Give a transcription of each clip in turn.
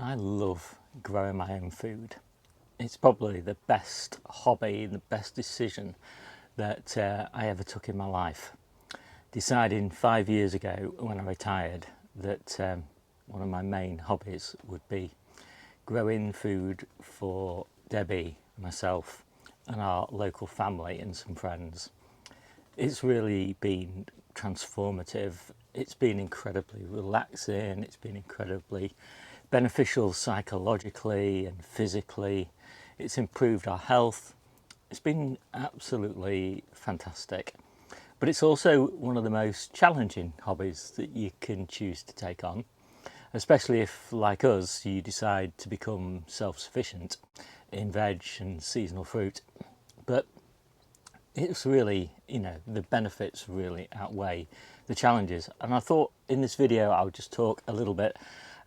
I love growing my own food. It's probably the best hobby and the best decision that I ever took in my life. Deciding 5 years ago when I retired that one of my main hobbies would be growing food for Debbie, myself and our local family and some friends. It's really been transformative. It's been incredibly relaxing. It's been incredibly beneficial psychologically and physically. It's improved our health. It's been absolutely fantastic. But it's also one of the most challenging hobbies that you can choose to take on, especially if, like us, you decide to become self-sufficient in veg and seasonal fruit. But it's really, the benefits really outweigh the challenges. And I thought in this video I would just talk a little bit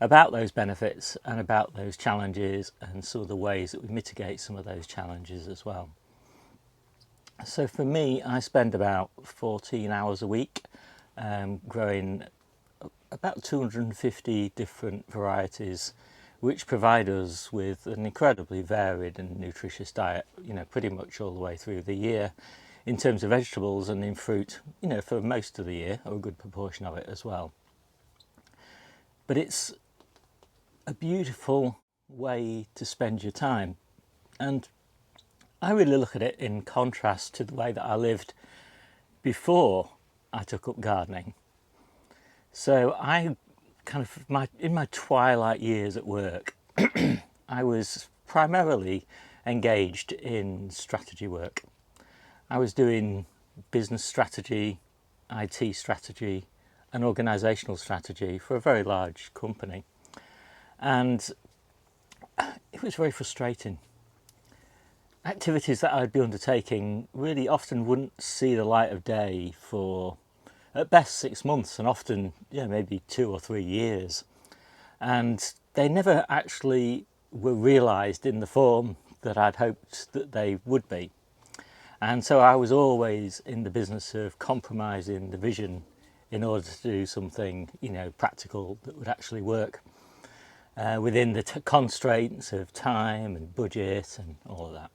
about those benefits and about those challenges and some of the ways that we mitigate some of those challenges as well. So for me, I spend about 14 hours a week growing about 250 different varieties which provide us with an incredibly varied and nutritious diet, pretty much all the way through the year in terms of vegetables, and in fruit, for most of the year, or a good proportion of it as well. But it's a beautiful way to spend your time, and I really look at it in contrast to the way that I lived before I took up gardening. So I in my twilight years at work, I was primarily engaged in strategy work. I was doing business strategy, IT strategy and organisational strategy for a very large company. And it was very frustrating. Activities that I'd be undertaking really often wouldn't see the light of day for at best 6 months, and often maybe 2 or 3 years, and they never actually were realised in the form that I'd hoped that they would be. And so I was always in the business of compromising the vision in order to do something practical that would actually work within the constraints of time and budget and all of that.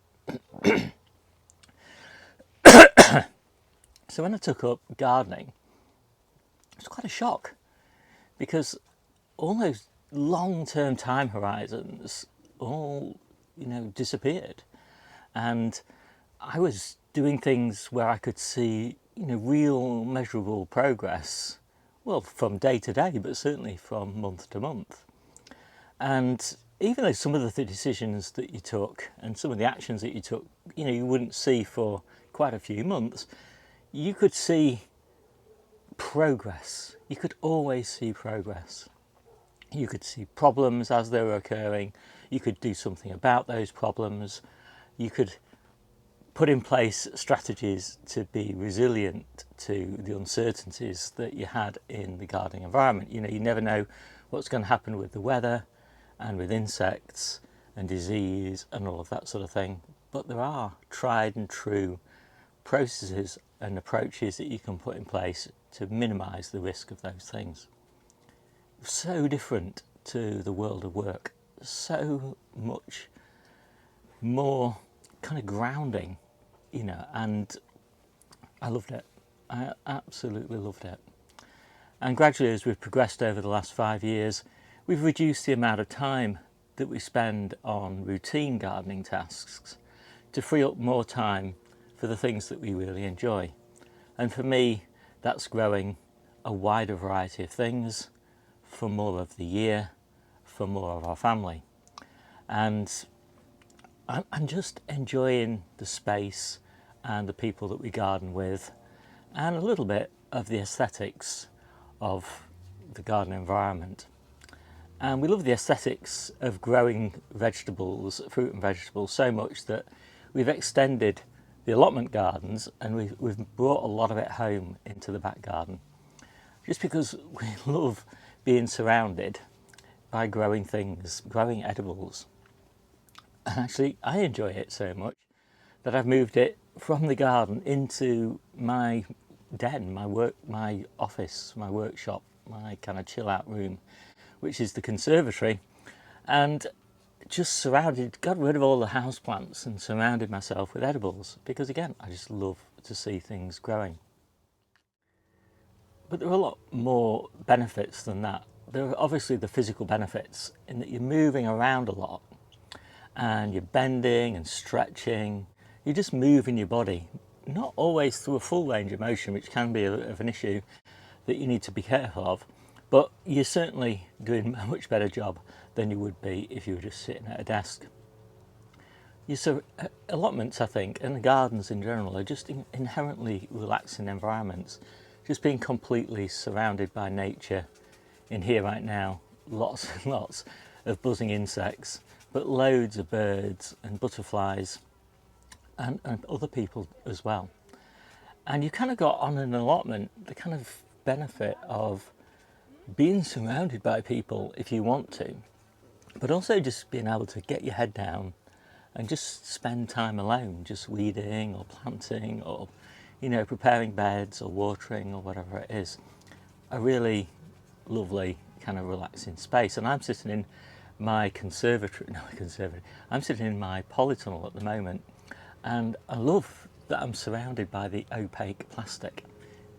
So when I took up gardening, it was quite a shock, because all those long-term time horizons all disappeared, and I was doing things where I could see real measurable progress, well, from day to day, but certainly from month to month. And even though some of the decisions that you took and some of the actions that you took you wouldn't see for quite a few months, you could see progress. You could always see progress. You could see problems as they were occurring. You could do something about those problems. You could put in place strategies to be resilient to the uncertainties that you had in the gardening environment. You never know what's going to happen with the weather and with insects and disease and all of that sort of thing. But there are tried and true processes and approaches that you can put in place to minimise the risk of those things. So different to the world of work, so much more kind of grounding, and I loved it. I absolutely loved it. And gradually, as we've progressed over the last 5 years, we've reduced the amount of time that we spend on routine gardening tasks to free up more time for the things that we really enjoy. And for me, that's growing a wider variety of things for more of the year, for more of our family. And I'm just enjoying the space and the people that we garden with, and a little bit of the aesthetics of the garden environment. And we love the aesthetics of growing vegetables, fruit and vegetables, so much that we've extended the allotment gardens, and we've brought a lot of it home into the back garden, just because we love being surrounded by growing things, growing edibles. And actually I enjoy it so much that I've moved it from the garden into my den, my office, my workshop, my kind of chill out room, which is the conservatory. and just got rid of all the house plants and surrounded myself with edibles, because again, I just love to see things growing. But there are a lot more benefits than that. There are obviously the physical benefits in that you're moving around a lot and you're bending and stretching. You're just moving your body, not always through a full range of motion, which can be of an issue that you need to be careful of, but you're certainly doing a much better job than you would be if you were just sitting at a desk. So allotments, I think, and the gardens in general, are just inherently relaxing environments. Just being completely surrounded by nature. In here right now, lots and lots of buzzing insects, but loads of birds and butterflies and other people as well. And you kind of got on an allotment the kind of benefit of being surrounded by people if you want to, but also just being able to get your head down and just spend time alone, just weeding or planting or, preparing beds or watering or whatever it is. A really lovely kind of relaxing space. And I'm sitting in my I'm sitting in my polytunnel at the moment, and I love that I'm surrounded by the opaque plastic.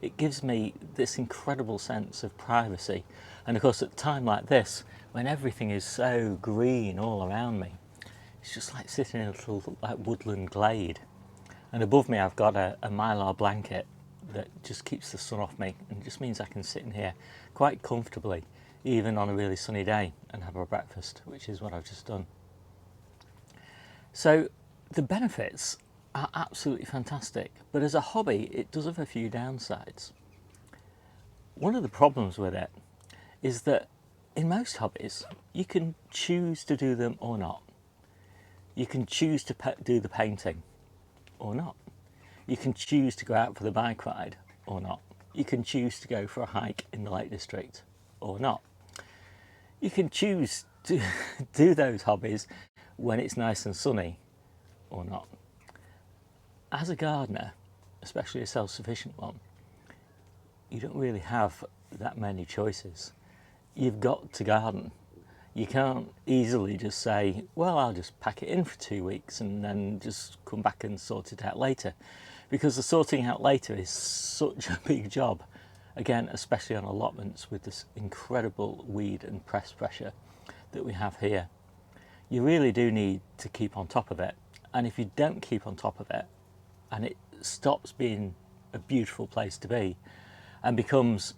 It gives me this incredible sense of privacy. And of course, at a time like this, when everything is so green all around me, it's just like sitting in a little woodland glade. And above me, I've got a mylar blanket that just keeps the sun off me, and it just means I can sit in here quite comfortably, even on a really sunny day, and have a breakfast, which is what I've just done. So the benefits are absolutely fantastic, but as a hobby, it does have a few downsides. One of the problems with it is that in most hobbies, you can choose to do them or not. You can choose to do the painting or not. You can choose to go out for the bike ride or not. You can choose to go for a hike in the Lake District or not. You can choose to do those hobbies when it's nice and sunny or not. As a gardener, especially a self-sufficient one, you don't really have that many choices. You've got to garden. You can't easily just say, well, I'll just pack it in for 2 weeks and then just come back and sort it out later. Because the sorting out later is such a big job. Again, especially on allotments with this incredible weed and pest pressure that we have here. You really do need to keep on top of it. And if you don't keep on top of it, and it stops being a beautiful place to be and becomes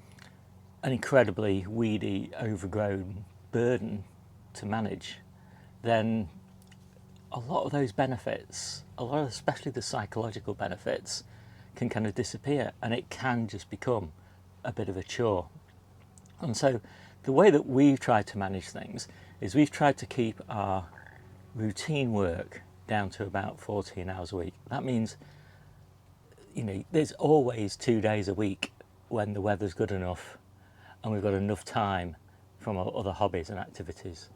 an incredibly weedy, overgrown burden to manage, then a lot of those benefits, especially the psychological benefits, can kind of disappear, and it can just become a bit of a chore. And so the way that we've tried to manage things is we've tried to keep our routine work down to about 14 hours a week. That means, there's always 2 days a week when the weather's good enough and we've got enough time from our other hobbies and activities.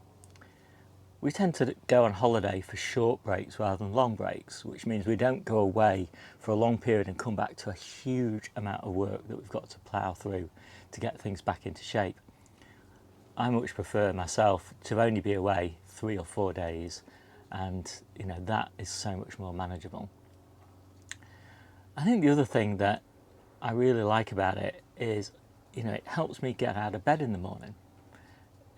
We tend to go on holiday for short breaks rather than long breaks, which means we don't go away for a long period and come back to a huge amount of work that we've got to plough through to get things back into shape. I much prefer myself to only be away 3 or 4 days, and that is so much more manageable. I think the other thing that I really like about it is, it helps me get out of bed in the morning.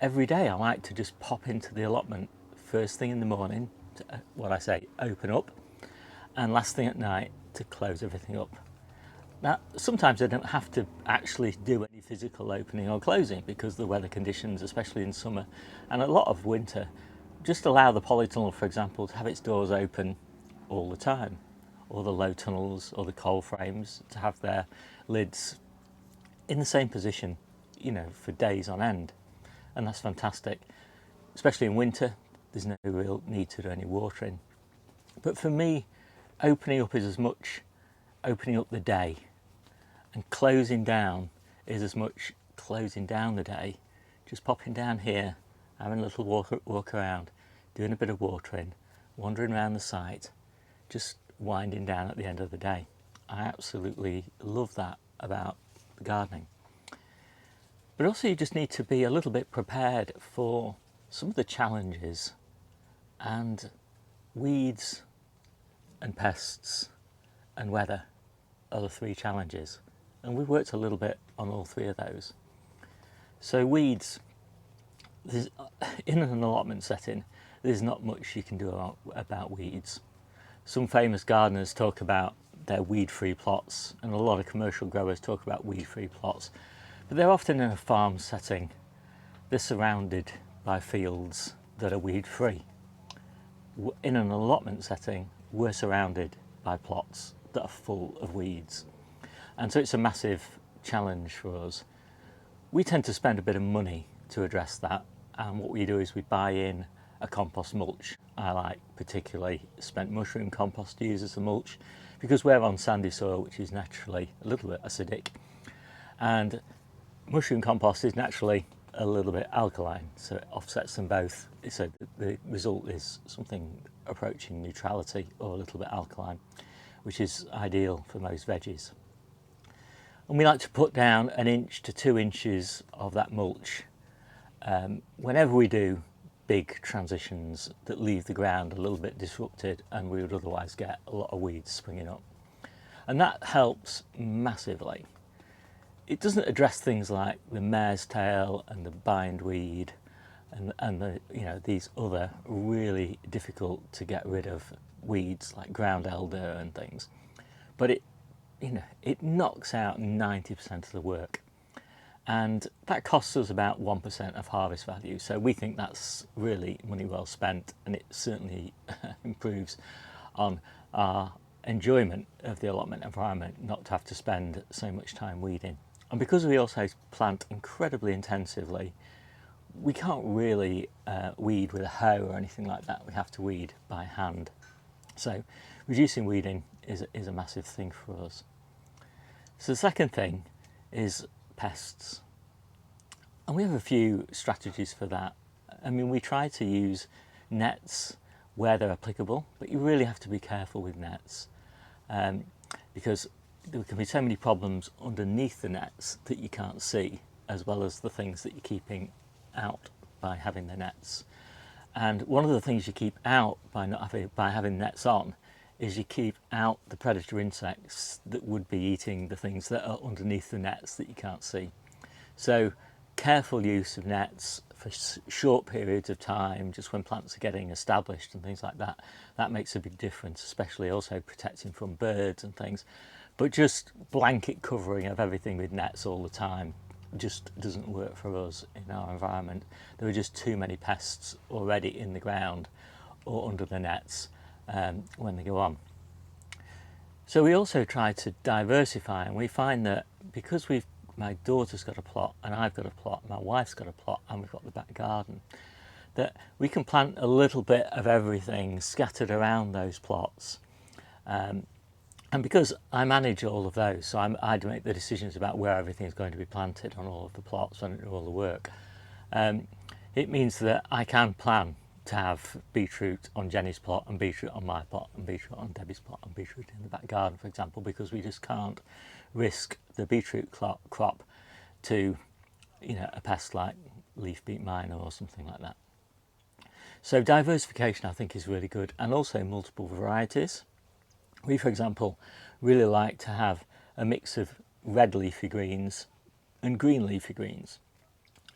Every day I like to just pop into the allotment first thing in the morning to, open up, and last thing at night to close everything up. Now, sometimes I don't have to actually do any physical opening or closing because the weather conditions, especially in summer and a lot of winter, just allow the polytunnel, for example, to have its doors open all the time, or the low tunnels or the coal frames to have their lids in the same position, for days on end. And that's fantastic. Especially in winter, there's no real need to do any watering. But for me, opening up is as much opening up the day, and closing down is as much closing down the day. Just popping down here, having a little walk around, doing a bit of watering, wandering around the site, just winding down at the end of the day. I absolutely love that about gardening. But also you just need to be a little bit prepared for some of the challenges, and weeds and pests and weather are the three challenges. And we've worked a little bit on all three of those. So weeds, in an allotment setting, there's not much you can do about weeds. Some famous gardeners talk about their weed-free plots, and a lot of commercial growers talk about weed-free plots, but they're often in a farm setting. They're surrounded by fields that are weed-free. In an allotment setting, we're surrounded by plots that are full of weeds. And so it's a massive challenge for us. We tend to spend a bit of money to address that, and what we do is we buy in a compost mulch. I like particularly spent mushroom compost to use as a mulch because we're on sandy soil, which is naturally a little bit acidic, and mushroom compost is naturally a little bit alkaline, so it offsets them both. So the result is something approaching neutrality or a little bit alkaline, which is ideal for most veggies. And we like to put down 1 inch to 2 inches of that mulch whenever we do big transitions that leave the ground a little bit disrupted and we would otherwise get a lot of weeds springing up. And that helps massively. It doesn't address things like the mare's tail and the bindweed and the, these other really difficult to get rid of weeds like ground elder and things, but it knocks out 90% of the work, and that costs us about 1% of harvest value. So we think that's really money well spent, and it certainly improves on our enjoyment of the allotment environment not to have to spend so much time weeding. And because we also plant incredibly intensively, we can't really weed with a hoe or anything like that. We have to weed by hand. So reducing weeding is a massive thing for us. So the second thing is pests. And we have a few strategies for that. I mean, we try to use nets where they're applicable, but you really have to be careful with nets because there can be so many problems underneath the nets that you can't see, as well as the things that you're keeping out by having the nets. And one of the things you keep out by having nets on is you keep out the predator insects that would be eating the things that are underneath the nets that you can't see. So careful use of nets for short periods of time, just when plants are getting established and things like that, that makes a big difference, especially also protecting from birds and things. But just blanket covering of everything with nets all the time just doesn't work for us in our environment. There are just too many pests already in the ground or under the nets when they go on. So we also try to diversify, and we find that because my daughter's got a plot and I've got a plot, my wife's got a plot, and we've got the back garden, that we can plant a little bit of everything scattered around those plots. And because I manage all of those, so I make the decisions about where everything is going to be planted on all of the plots and do all the work. It means that I can plan to have beetroot on Jennie's plot and beetroot on my plot and beetroot on Debbie's plot and beetroot in the back garden, for example, because we just can't risk the beetroot crop to, a pest like leaf beet miner or something like that. So diversification, I think, is really good, and also multiple varieties. We, for example, really like to have a mix of red leafy greens and green leafy greens.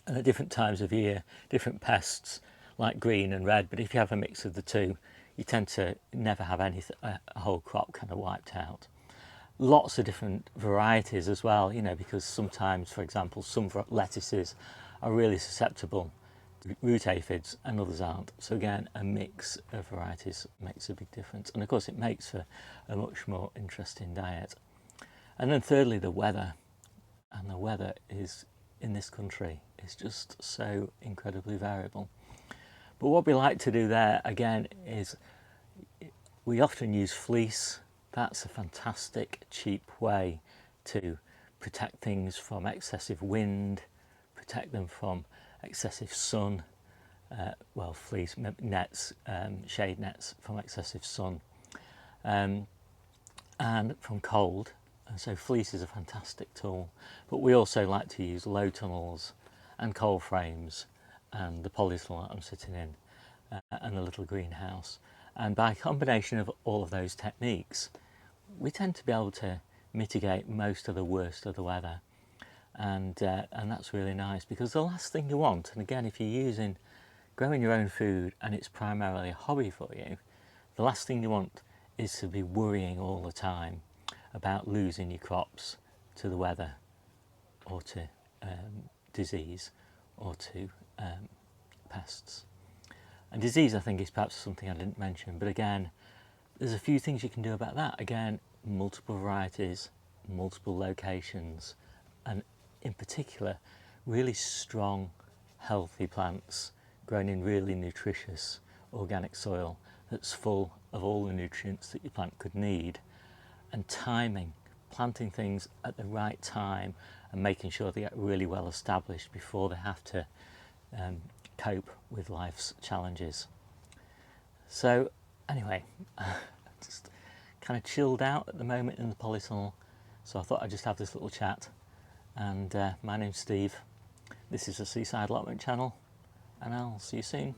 And at different times of year, different pests like green and red, but if you have a mix of the two, you tend to never have a whole crop kind of wiped out. Lots of different varieties as well, because sometimes, for example, some lettuces are really susceptible to root aphids and others aren't. So again, a mix of varieties makes a big difference. And of course, it makes for a much more interesting diet. And then thirdly, the weather. And the weather is, in this country, is just so incredibly variable. But what we like to do there, again, is we often use fleece. That's a fantastic, cheap way to protect things from excessive wind, protect them from excessive sun, fleece nets, shade nets from excessive sun, and from cold. And so fleece is a fantastic tool. But we also like to use low tunnels and cold frames and the polytunnel that I'm sitting in, and the little greenhouse. And by a combination of all of those techniques, we tend to be able to mitigate most of the worst of the weather. And that's really nice, because the last thing you want, and again, if you're growing your own food and it's primarily a hobby for you, the last thing you want is to be worrying all the time about losing your crops to the weather, or to disease, or to pests. And disease, I think, is perhaps something I didn't mention, but again, there's a few things you can do about that. Again, multiple varieties, multiple locations, and in particular, really strong, healthy plants grown in really nutritious organic soil that's full of all the nutrients that your plant could need. And timing, planting things at the right time and making sure they get really well established before they have to cope with life's challenges. So anyway, just kind of chilled out at the moment in the polytunnel, so I thought I'd just have this little chat. And my name's Steve, this is the Seaside Allotment channel, and I'll see you soon.